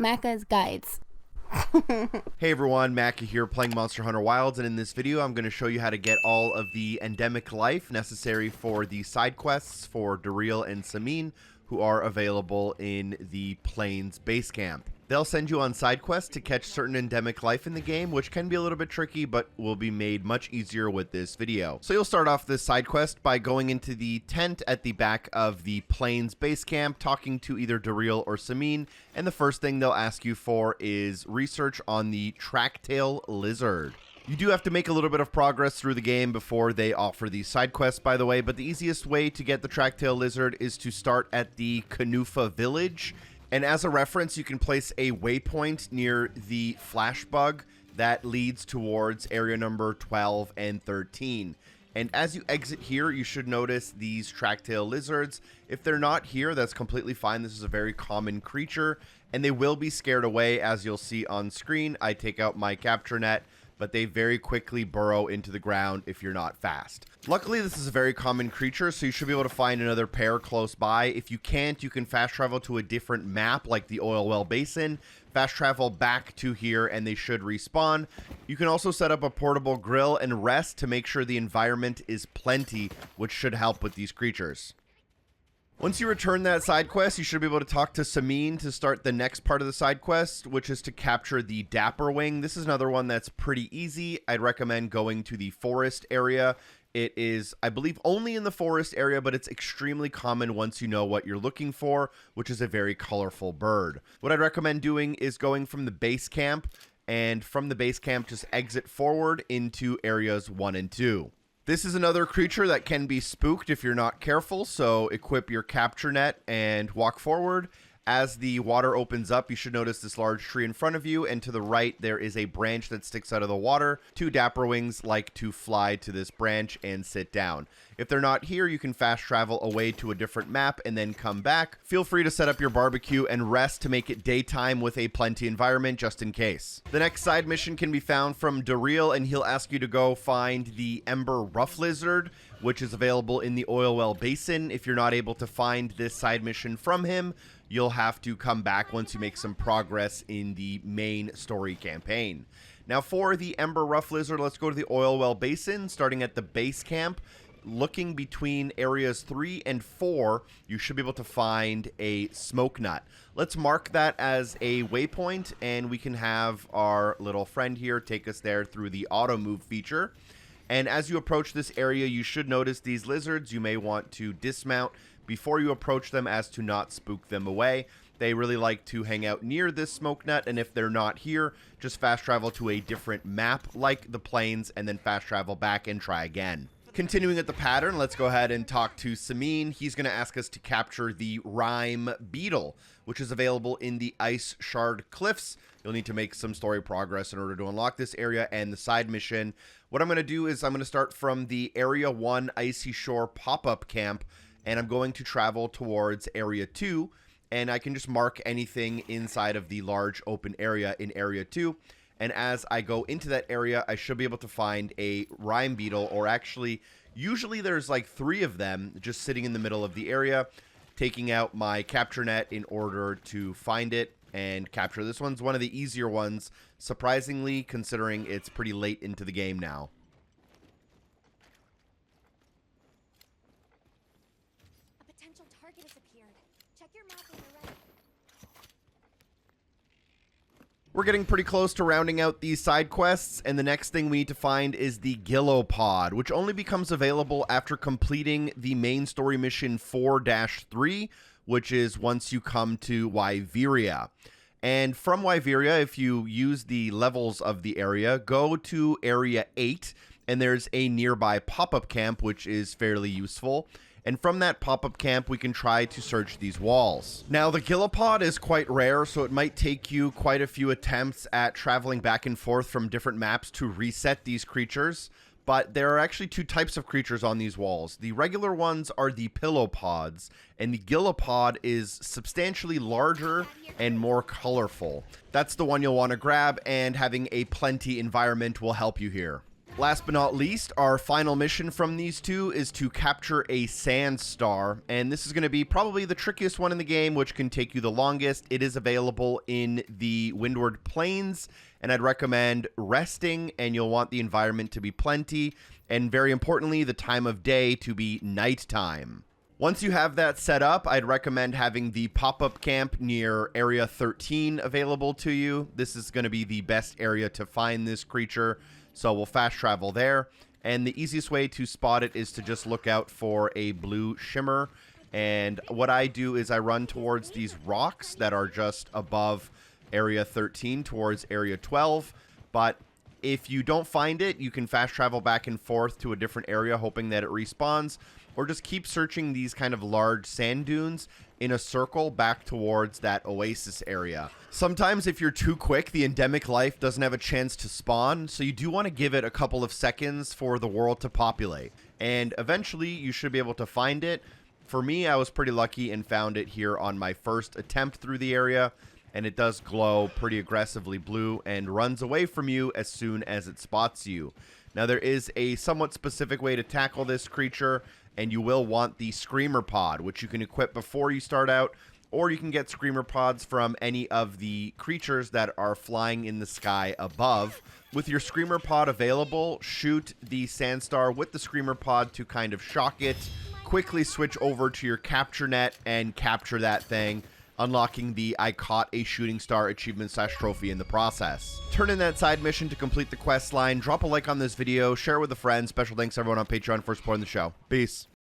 Macca's Guides. Hey everyone, Macca here playing Monster Hunter Wilds, and in this video I'm going to show you how to get all of the endemic life necessary for the side quests for Dareel and Samin, who are available in the Plains base camp. They'll send you on side quests to catch certain endemic life in the game, which can be a little bit tricky, but will be made much easier with this video. So you'll start off this side quest by going into the tent at the back of the Plains base camp, talking to either Dareel or Samin, and the first thing they'll ask you for is research on the Tracktail Lizard. You do have to make a little bit of progress through the game before they offer these side quests, by the way, but the easiest way to get the Tracktail Lizard is to start at the Kanufa village. And as a reference, you can place a waypoint near the flash bug that leads towards area number 12 and 13. And as you exit here, you should notice these Tracktail Lizards. If they're not here, that's completely fine. This is a very common creature, and they will be scared away, as you'll see on screen. I take out my capture net, but they very quickly burrow into the ground if you're not fast. Luckily, this is a very common creature, so you should be able to find another pair close by. If you can't, you can fast travel to a different map, like the Oil Well Basin, fast travel back to here, and they should respawn. You can also set up a portable grill and rest to make sure the environment is plenty, which should help with these creatures. Once you return that side quest, you should be able to talk to Samin to start the next part of the side quest, which is to capture the Dapperwing. This is another one that's pretty easy. I'd recommend going to the forest area. It is, I believe, only in the forest area, but it's extremely common once you know what you're looking for, which is a very colorful bird. What I'd recommend doing is going from the base camp, and from the base camp, just exit forward into areas 1 and 2. This is another creature that can be spooked if you're not careful, so equip your capture net and walk forward. As the water opens up, you should notice this large tree in front of you, and to the right there is a branch that sticks out of the water. 2 Dapperwings like to fly to this branch and sit down. If they're not here, you can fast travel away to a different map and then come back. Feel free to set up your barbecue and rest to make it daytime with a plenty environment just in case. The next side mission can be found from Dareel, and he'll ask you to go find the Ember Rufflizard, which is available in the Oil Well Basin. If you're not able to find this side mission from him, you'll have to come back once you make some progress in the main story campaign. Now for the Ember Rufflizard, let's go to the Oil Well Basin, starting at the base camp. Looking between areas 3 and 4, you should be able to find a smoke nut. Let's mark that as a waypoint, and we can have our little friend here take us there through the auto move feature. And as you approach this area, you should notice these lizards. You may want to dismount before you approach them as to not spook them away. They really like to hang out near this smoke nut, and if they're not here, just fast travel to a different map like the Plains and then fast travel back and try again. Continuing at the pattern, let's go ahead and talk to Samin. He's going to ask us to capture the Rime Beetle, which is available in the Ice Shard Cliffs. You'll need to make some story progress in order to unlock this area and the side mission. What I'm going to do is I'm going to start from the Area 1 Icy Shore pop-up camp, and I'm going to travel towards Area 2, and I can just mark anything inside of the large open area in Area 2. And as I go into that area, I should be able to find a Rime Beetle, or actually, usually there's like 3 of them just sitting in the middle of the area. Taking out my capture net in order to find it and capture. This one's one of the easier ones, surprisingly, considering it's pretty late into the game now. A potential target has appeared. Check your map when you're ready. We're getting pretty close to rounding out these side quests, and the next thing we need to find is the Gillopod, which only becomes available after completing the main story mission 4-3, which is once you come to Wyveria. And from Wyveria, if you use the levels of the area, go to Area 8, and there's a nearby pop-up camp, which is fairly useful. And from that pop-up camp, we can try to search these walls. Now, the Gillopod is quite rare, so it might take you quite a few attempts at traveling back and forth from different maps to reset these creatures. But there are actually 2 types of creatures on these walls. The regular ones are the pillow pods, and the Gillopod is substantially larger and more colorful. That's the one you'll want to grab, and having a plenty environment will help you here. Last but not least, our final mission from these two is to capture a Sandstar, and this is going to be probably the trickiest one in the game, which can take you the longest. It is available in the Windward Plains, and I'd recommend resting, and you'll want the environment to be plenty, and very importantly, the time of day to be nighttime. Once you have that set up, I'd recommend having the pop-up camp near Area 13 available to you. This is going to be the best area to find this creature, so we'll fast travel there. And the easiest way to spot it is to just look out for a blue shimmer. And what I do is I run towards these rocks that are just above Area 13 towards Area 12. But if you don't find it, you can fast travel back and forth to a different area hoping that it respawns. Or just keep searching these kind of large sand dunes in a circle back towards that oasis area. Sometimes if you're too quick, the endemic life doesn't have a chance to spawn, so you do want to give it a couple of seconds for the world to populate. And eventually you should be able to find it. For me, I was pretty lucky and found it here on my first attempt through the area, and it does glow pretty aggressively blue and runs away from you as soon as it spots you. Now there is a somewhat specific way to tackle this creature, and you will want the Screamer Pod, which you can equip before you start out, or you can get Screamer Pods from any of the creatures that are flying in the sky above. With your Screamer Pod available, shoot the Sandstar with the Screamer Pod to kind of shock it, quickly switch over to your capture net and capture that thing, unlocking the I Caught a Shooting Star achievement/trophy in the process. Turn in that side mission to complete the quest line. Drop a like on this video, share it with a friend. Special thanks to everyone on Patreon for supporting the show. Peace.